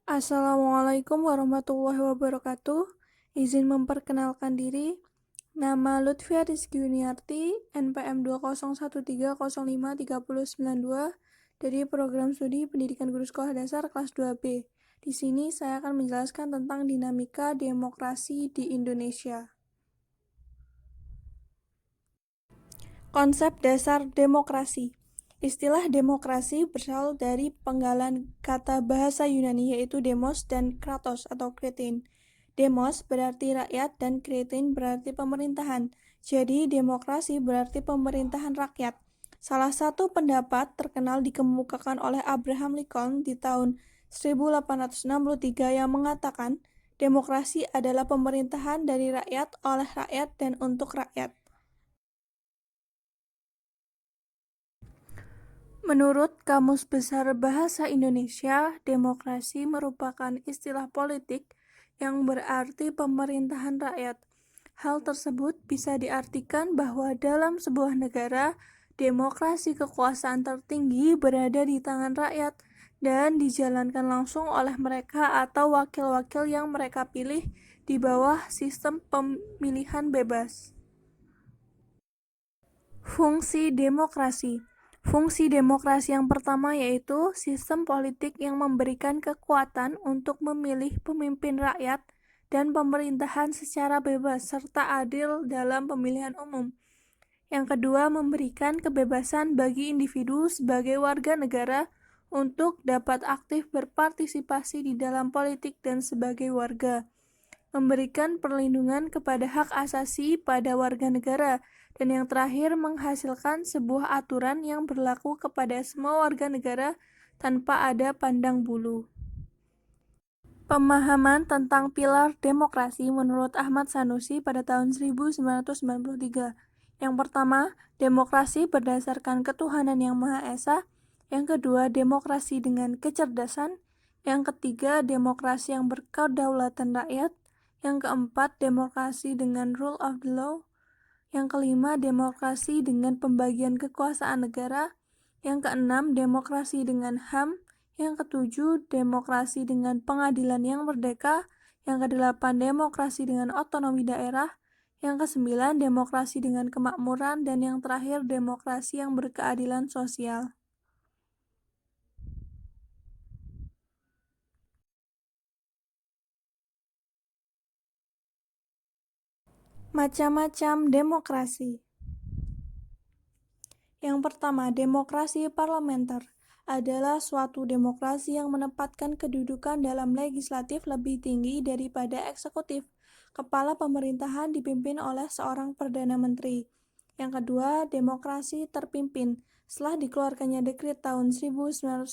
Assalamualaikum warahmatullahi wabarakatuh. Izin memperkenalkan diri. Nama Lutfia Rizky Yuniarti, NPM 20130539092 dari Program Studi Pendidikan Guru Sekolah Dasar kelas 2B. Di sini saya akan menjelaskan tentang dinamika demokrasi di Indonesia. Konsep dasar demokrasi. Istilah demokrasi berasal dari penggalan kata bahasa Yunani yaitu demos dan kratos atau kretein. Demos berarti rakyat dan kretein berarti pemerintahan. Jadi demokrasi berarti pemerintahan rakyat. Salah satu pendapat terkenal dikemukakan oleh Abraham Lincoln di tahun 1863 yang mengatakan demokrasi adalah pemerintahan dari rakyat, oleh rakyat, dan untuk rakyat. Menurut Kamus Besar Bahasa Indonesia, demokrasi merupakan istilah politik yang berarti pemerintahan rakyat. Hal tersebut bisa diartikan bahwa dalam sebuah negara, demokrasi kekuasaan tertinggi berada di tangan rakyat dan dijalankan langsung oleh mereka atau wakil-wakil yang mereka pilih di bawah sistem pemilihan bebas. Fungsi demokrasi. Fungsi demokrasi yang pertama yaitu sistem politik yang memberikan kekuatan untuk memilih pemimpin rakyat dan pemerintahan secara bebas serta adil dalam pemilihan umum. Yang kedua, memberikan kebebasan bagi individu sebagai warga negara untuk dapat aktif berpartisipasi di dalam politik dan sebagai warga. Memberikan perlindungan kepada hak asasi pada warga negara, dan yang terakhir menghasilkan sebuah aturan yang berlaku kepada semua warga negara tanpa ada pandang bulu. Pemahaman tentang pilar demokrasi menurut Ahmad Sanusi pada tahun 1993. Yang pertama, demokrasi berdasarkan ketuhanan yang Maha Esa. Yang kedua, demokrasi dengan kecerdasan. Yang ketiga, demokrasi yang berkedaulatan rakyat. Yang keempat, demokrasi dengan rule of the law. Yang kelima, demokrasi dengan pembagian kekuasaan negara. Yang keenam, demokrasi dengan HAM. Yang ketujuh, demokrasi dengan pengadilan yang merdeka. Yang kedelapan, demokrasi dengan otonomi daerah. Yang kesembilan, demokrasi dengan kemakmuran. Dan yang terakhir, demokrasi yang berkeadilan sosial. Macam-macam demokrasi. Yang pertama, demokrasi parlementer adalah suatu demokrasi yang menempatkan kedudukan dalam legislatif lebih tinggi daripada eksekutif. Kepala pemerintahan dipimpin oleh seorang Perdana Menteri. Yang kedua, demokrasi terpimpin. Setelah dikeluarkannya dekret tahun 1959,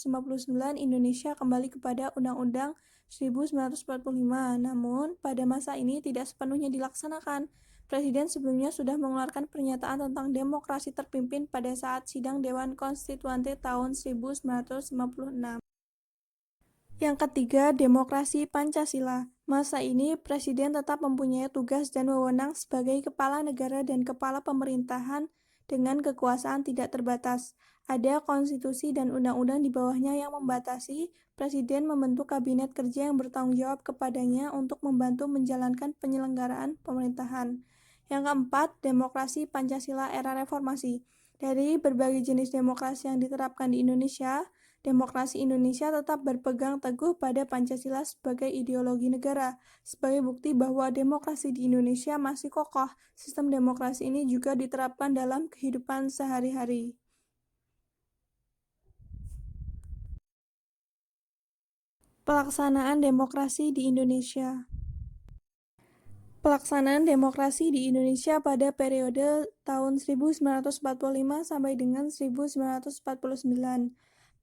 Indonesia kembali kepada Undang-Undang 1945. Namun, pada masa ini tidak sepenuhnya dilaksanakan. Presiden sebelumnya sudah mengeluarkan pernyataan tentang demokrasi terpimpin pada saat sidang Dewan Konstituante tahun 1956. Yang ketiga, demokrasi Pancasila. Masa ini, Presiden tetap mempunyai tugas dan wewenang sebagai kepala negara dan kepala pemerintahan dengan kekuasaan tidak terbatas. Ada konstitusi dan undang-undang di bawahnya yang membatasi Presiden membentuk kabinet kerja yang bertanggung jawab kepadanya untuk membantu menjalankan penyelenggaraan pemerintahan. Yang keempat, demokrasi Pancasila era reformasi. Dari berbagai jenis demokrasi yang diterapkan di Indonesia, demokrasi Indonesia tetap berpegang teguh pada Pancasila sebagai ideologi negara. Sebagai bukti bahwa demokrasi di Indonesia masih kokoh, sistem demokrasi ini juga diterapkan dalam kehidupan sehari-hari. Pelaksanaan demokrasi di Indonesia. Pelaksanaan demokrasi di Indonesia pada periode tahun 1945 sampai dengan 1949.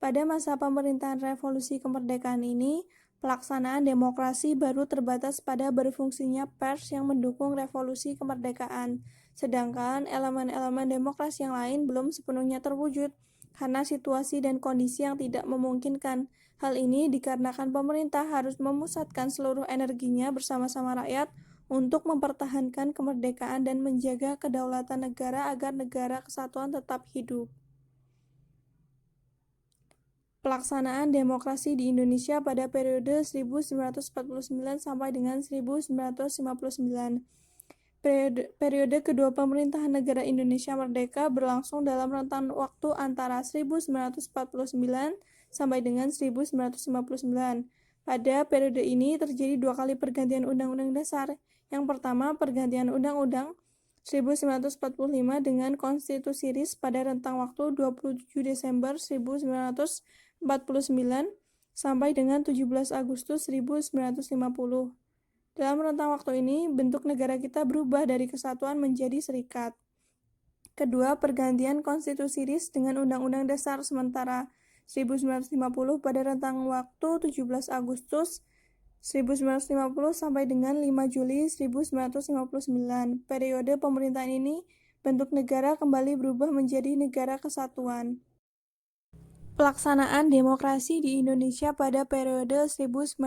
Pada masa pemerintahan revolusi kemerdekaan ini, pelaksanaan demokrasi baru terbatas pada berfungsinya pers yang mendukung revolusi kemerdekaan, sedangkan elemen-elemen demokrasi yang lain belum sepenuhnya terwujud karena situasi dan kondisi yang tidak memungkinkan. Hal ini dikarenakan pemerintah harus memusatkan seluruh energinya bersama-sama rakyat untuk mempertahankan kemerdekaan dan menjaga kedaulatan negara agar negara kesatuan tetap hidup. Pelaksanaan demokrasi di Indonesia pada periode 1949 sampai dengan 1959. Periode kedua pemerintahan negara Indonesia Merdeka berlangsung dalam rentan waktu antara 1949 sampai dengan 1959. Pada periode ini terjadi dua kali pergantian Undang-Undang Dasar. Yang pertama, pergantian Undang-Undang 1945 dengan Konstitusi RIS pada rentang waktu 27 Desember 1949 sampai dengan 17 Agustus 1950. Dalam rentang waktu ini, bentuk negara kita berubah dari kesatuan menjadi serikat. Kedua, pergantian Konstitusi RIS dengan Undang-Undang Dasar sementara 1950 pada rentang waktu 17 Agustus 1950 sampai dengan 5 Juli 1959. Periode pemerintahan ini, bentuk negara kembali berubah menjadi negara kesatuan. Pelaksanaan demokrasi di Indonesia pada periode 1959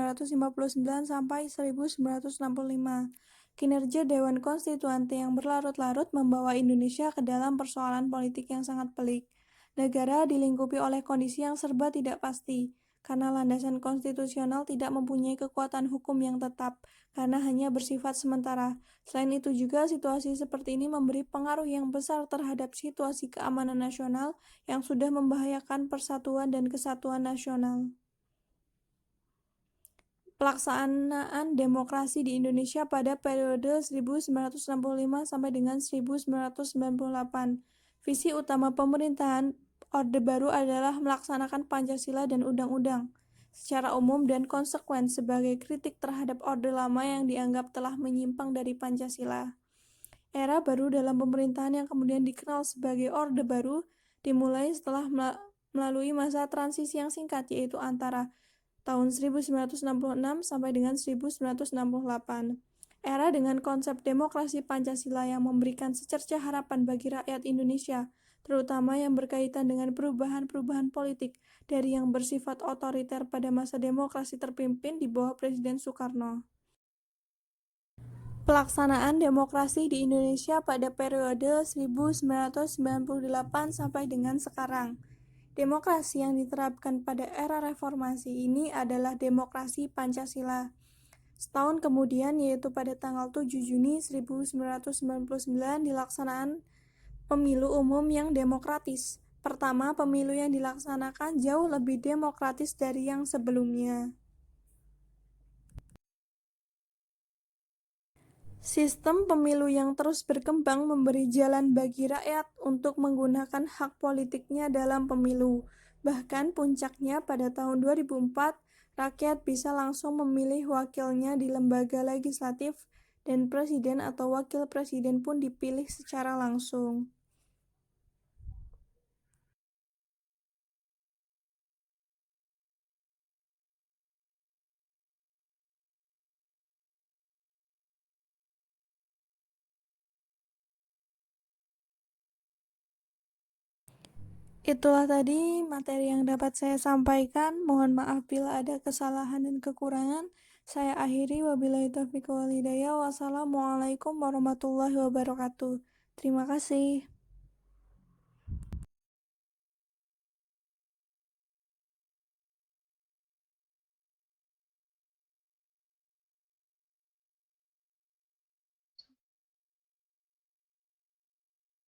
sampai 1965. Kinerja Dewan Konstituante yang berlarut-larut membawa Indonesia ke dalam persoalan politik yang sangat pelik. Negara dilingkupi oleh kondisi yang serba tidak pasti, karena landasan konstitusional tidak mempunyai kekuatan hukum yang tetap, karena hanya bersifat sementara. Selain itu juga situasi seperti ini memberi pengaruh yang besar terhadap situasi keamanan nasional yang sudah membahayakan persatuan dan kesatuan nasional. Pelaksanaan demokrasi di Indonesia pada periode 1965 sampai dengan 1998. Visi utama pemerintahan Orde Baru adalah melaksanakan Pancasila dan Undang-Undang secara umum dan konsekuen sebagai kritik terhadap Orde Lama yang dianggap telah menyimpang dari Pancasila. Era baru dalam pemerintahan yang kemudian dikenal sebagai Orde Baru dimulai setelah melalui masa transisi yang singkat, yaitu antara tahun 1966 sampai dengan 1968. Era dengan konsep demokrasi Pancasila yang memberikan secerca harapan bagi rakyat Indonesia, terutama yang berkaitan dengan perubahan-perubahan politik dari yang bersifat otoriter pada masa demokrasi terpimpin di bawah Presiden Soekarno. Pelaksanaan demokrasi di Indonesia pada periode 1998 sampai dengan sekarang. Demokrasi yang diterapkan pada era reformasi ini adalah demokrasi Pancasila. Setahun kemudian, yaitu pada tanggal 7 Juni 1999, dilaksanaan pemilu umum yang demokratis. Pertama, pemilu yang dilaksanakan jauh lebih demokratis dari yang sebelumnya. Sistem pemilu yang terus berkembang memberi jalan bagi rakyat untuk menggunakan hak politiknya dalam pemilu. Bahkan puncaknya pada tahun 2004, rakyat bisa langsung memilih wakilnya di lembaga legislatif dan presiden atau wakil presiden pun dipilih secara langsung. Itulah tadi materi yang dapat saya sampaikan. Mohon maaf bila ada kesalahan dan kekurangan. Saya akhiri, wabillahi taufiq wal hidayah. Wassalamualaikum warahmatullahi wabarakatuh. Terima kasih.